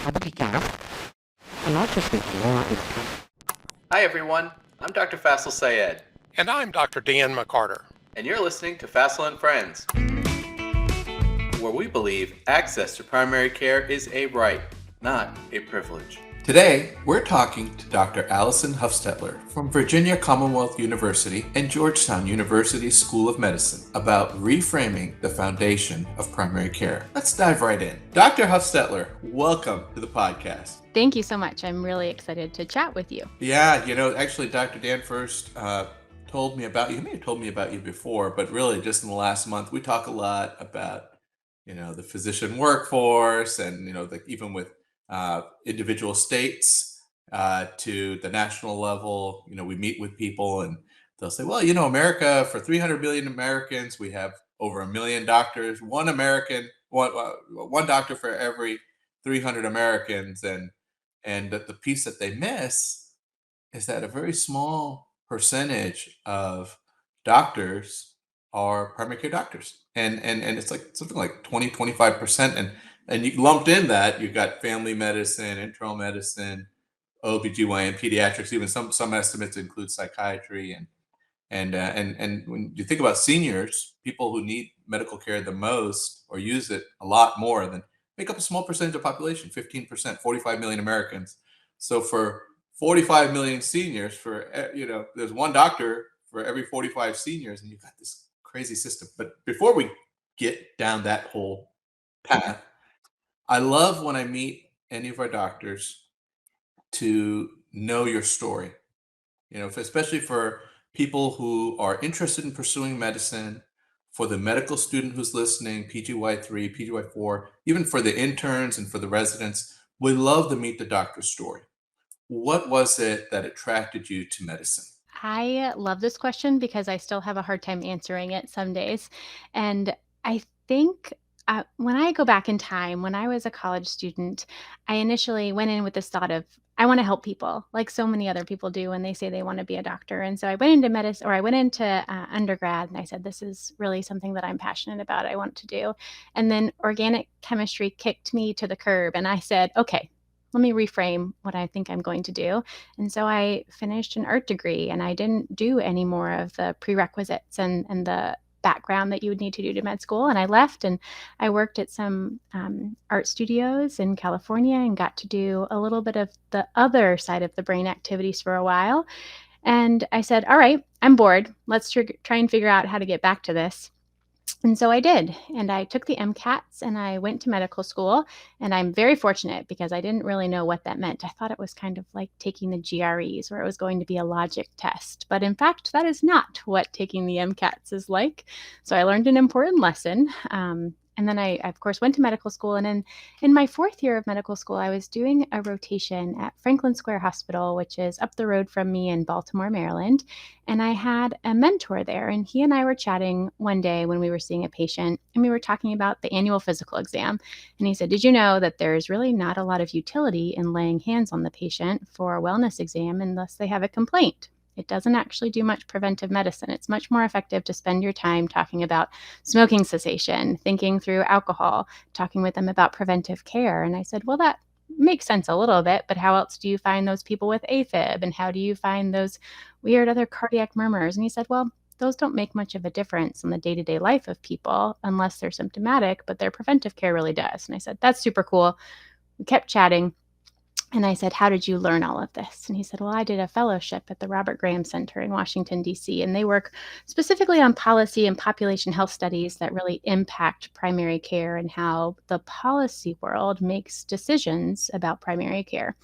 Hi everyone, I'm Dr. Faisel Sayed, And I'm Dr. Dan McCarter. and you're listening to Faisel and Friends, where we believe access to primary care is a right, not a privilege. Today, we're talking to Dr. Alison Huffstetler from Virginia Commonwealth University and Georgetown University School of Medicine about reframing the foundation of primary care. Let's dive right in. Dr. Huffstetler, welcome to the podcast. Thank you so much. I'm really excited to chat with you. Yeah, actually, Dr. Dan first told me about you. He may have told me about you before, but really just in the last month, we talk a lot about, the physician workforce and, even with individual states to the national level, we meet with people and they'll say, well, America, for 300 million Americans, we have over 1 million doctors, one doctor for every 300 Americans. And the piece that they miss is that a very small percentage of doctors are primary care doctors. And it's like something like 20-25%. And you lumped in that, you've got family medicine, internal medicine, OBGYN, pediatrics, even some estimates include psychiatry. And when you think about seniors, people who need medical care the most or use it a lot more than make up a small percentage of population, 15%, 45 million Americans. So for 45 million seniors, there's one doctor for every 45 seniors, and you've got this crazy system. But before we get down that whole path, I love when I meet any of our doctors to know your story, especially for people who are interested in pursuing medicine, for the medical student who's listening, PGY3, PGY4, even for the interns and for the residents. We love to meet the doctor's story. What was it that attracted you to medicine? I love this question because I still have a hard time answering it some days. And I think when I go back in time, when I was a college student, I initially went in with this thought of, I want to help people, like so many other people do when they say they want to be a doctor. And so I went into medicine, or I went into undergrad, and I said, this is really something that I'm passionate about, I want to do. And then organic chemistry kicked me to the curb, and I said, okay, let me reframe what I think I'm going to do. And so I finished an art degree, and I didn't do any more of the prerequisites and the background that you would need to do to med school. And I left and I worked at some art studios in California and got to do a little bit of the other side of the brain activities for a while. And I said, all right, I'm bored. Let's try and figure out how to get back to this. And so I did, and I took the MCATs and I went to medical school, and I'm very fortunate because I didn't really know what that meant. I thought it was kind of like taking the GREs, where it was going to be a logic test, but in fact, that is not what taking the MCATs is like. So I learned an important lesson. And then I, of course, went to medical school. And in my fourth year of medical school, I was doing a rotation at Franklin Square Hospital, which is up the road from me in Baltimore, Maryland. And I had a mentor there, and he and I were chatting one day when we were seeing a patient, and we were talking about the annual physical exam. And he said, did you know that there's really not a lot of utility in laying hands on the patient for a wellness exam unless they have a complaint? It doesn't actually do much preventive medicine. It's much more effective to spend your time talking about smoking cessation, thinking through alcohol, talking with them about preventive care. And I said, well, that makes sense a little bit, but how else do you find those people with AFib? And how do you find those weird other cardiac murmurs? And he said, well, those don't make much of a difference in the day-to-day life of people unless they're symptomatic, but their preventive care really does. And I said, that's super cool. We kept chatting. And I said, how did you learn all of this? And he said, well, I did a fellowship at the Robert Graham Center in Washington, D.C., and they work specifically on policy and population health studies that really impact primary care and how the policy world makes decisions about primary care.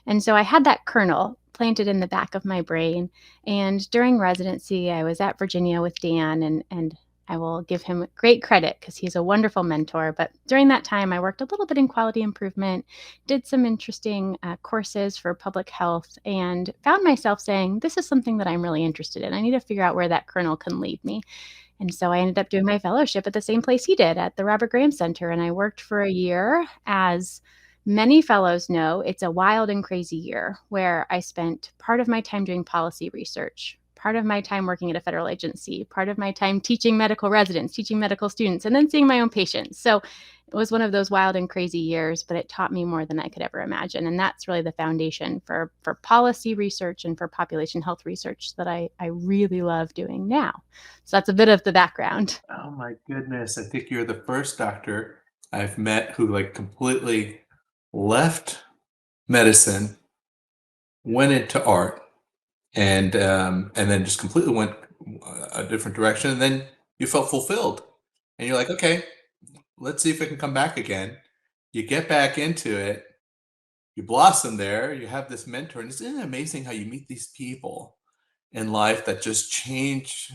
And so I had that kernel planted in the back of my brain. And during residency, I was at Virginia with Dan, and I will give him great credit because he's a wonderful mentor. But during that time, I worked a little bit in quality improvement, did some interesting courses for public health, and found myself saying, this is something that I'm really interested in. I need to figure out where that kernel can lead me. And so I ended up doing my fellowship at the same place he did, at the Robert Graham Center. And I worked for a year. As many fellows know, it's a wild and crazy year where I spent part of my time doing policy research, part of my time working at a federal agency, part of my time teaching medical residents, teaching medical students, and then seeing my own patients. So It was one of those wild and crazy years, but it taught me more than I could ever imagine. And that's really the foundation for policy research and for population health research that I really love doing now. So that's a bit of the background. Oh my goodness. I think you're the first doctor I've met who like completely left medicine, went into art, and then just completely went a different direction. And then you felt fulfilled. And you're like, okay, let's see if it can come back again. You get back into it, you blossom there, you have this mentor, and isn't it amazing how you meet these people in life that just change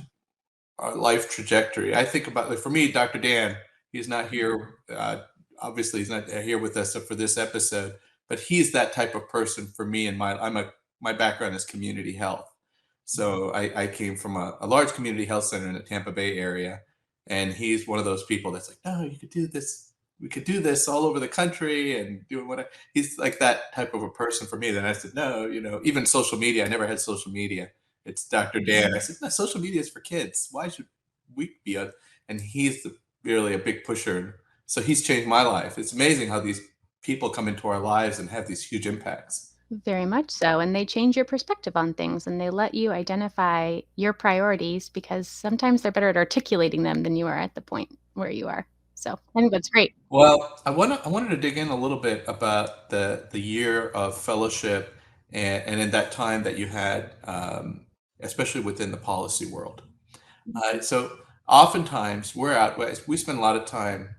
our life trajectory? I think about, like, for me, Dr. Dan, he's not here. Obviously, he's not here with us for this episode, but he's that type of person for me. And my background is community health, so I came from a large community health center in the Tampa Bay area, and he's one of those people that's like, no, you could do this. We could do this all over the country and do what he's like that type of a person for me. Then I said, no, even social media. I never had social media. It's Dr. Dan. I said, no, social media is for kids. Why should we be a, and he's really a big pusher. So he's changed my life. It's amazing how these people come into our lives and have these huge impacts. Very much so. And they change your perspective on things and they let you identify your priorities because sometimes they're better at articulating them than you are at the point where you are. So I think that's great. Well, I wanted to dig in a little bit about the year of fellowship and in that time that you had, especially within the policy world. So oftentimes we spend a lot of time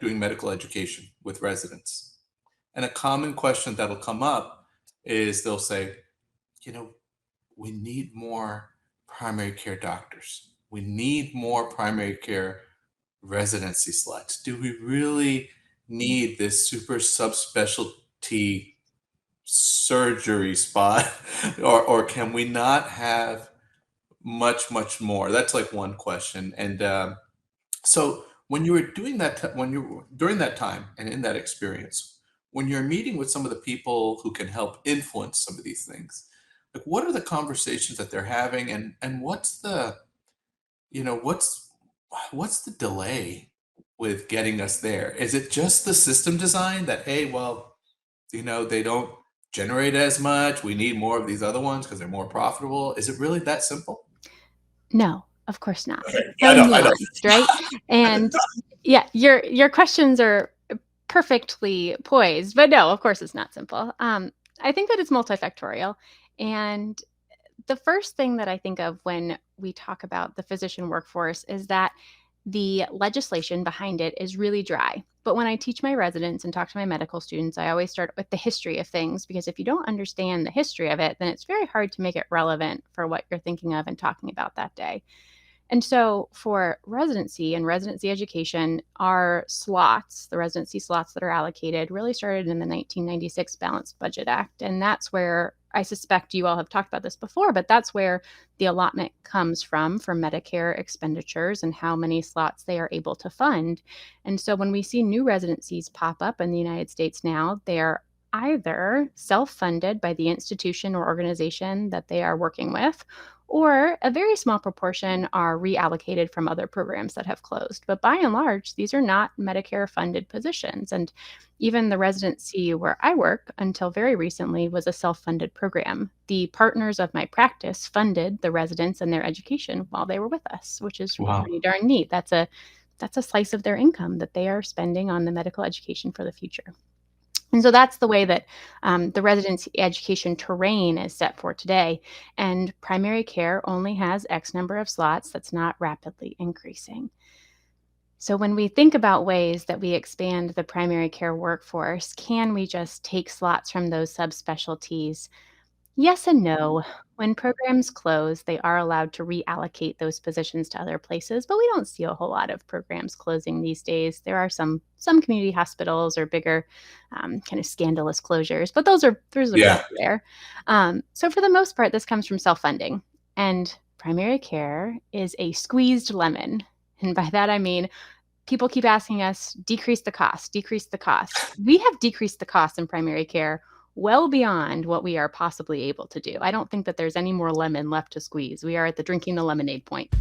doing medical education with residents. And a common question that'll come up is they'll say, you know, we need more primary care doctors. We need more primary care residency slots. Do we really need this super subspecialty surgery spot? Or can we not have much more? That's like one question. And so when you were doing that, when you were during that time and in that experience, when you're meeting with some of the people who can help influence some of these things, like what are the conversations that they're having, and what's the you know what's the delay with getting us there? Is it just the system design that, hey, well, they don't generate as much, we need more of these other ones because they're more profitable? Is it really that simple? No, of course not. Okay. So I know. nuanced, right? And yeah, your questions are perfectly poised, but no, of course it's not simple. I think that it's multifactorial. And the first thing that I think of when we talk about the physician workforce is that the legislation behind it is really dry. But when I teach my residents and talk to my medical students, I always start with the history of things because if you don't understand the history of it, then it's very hard to make it relevant for what you're thinking of and talking about that day. And so for residency and residency education, our slots, the residency slots that are allocated, really started in the 1996 Balanced Budget Act. And that's where I suspect you all have talked about this before, but that's where the allotment comes from for Medicare expenditures and how many slots they are able to fund. And so when we see new residencies pop up in the United States now, they're either self-funded by the institution or organization that they are working with, or a very small proportion are reallocated from other programs that have closed. But by and large, these are not Medicare funded positions. And even the residency where I work until very recently was a self funded program. The partners of my practice funded the residents and their education while they were with us, which is Wow. pretty darn neat. That's a slice of their income that they are spending on the medical education for the future. And so that's the way that the residency education terrain is set for today. And primary care only has X number of slots that's not rapidly increasing. So when we think about ways that we expand the primary care workforce, can we just take slots from those subspecialties? Yes and no. When programs close, they are allowed to reallocate those positions to other places, but we don't see a whole lot of programs closing these days. There are some community hospitals or bigger kind of scandalous closures, but those are Yeah. pretty rare. So for the most part, this comes from self-funding, and primary care is a squeezed lemon. And by that I mean people keep asking us, decrease the cost, decrease the cost. We have decreased the cost in primary care well beyond what we are possibly able to do. I don't think that there's any more lemon left to squeeze. We are at the drinking the lemonade point.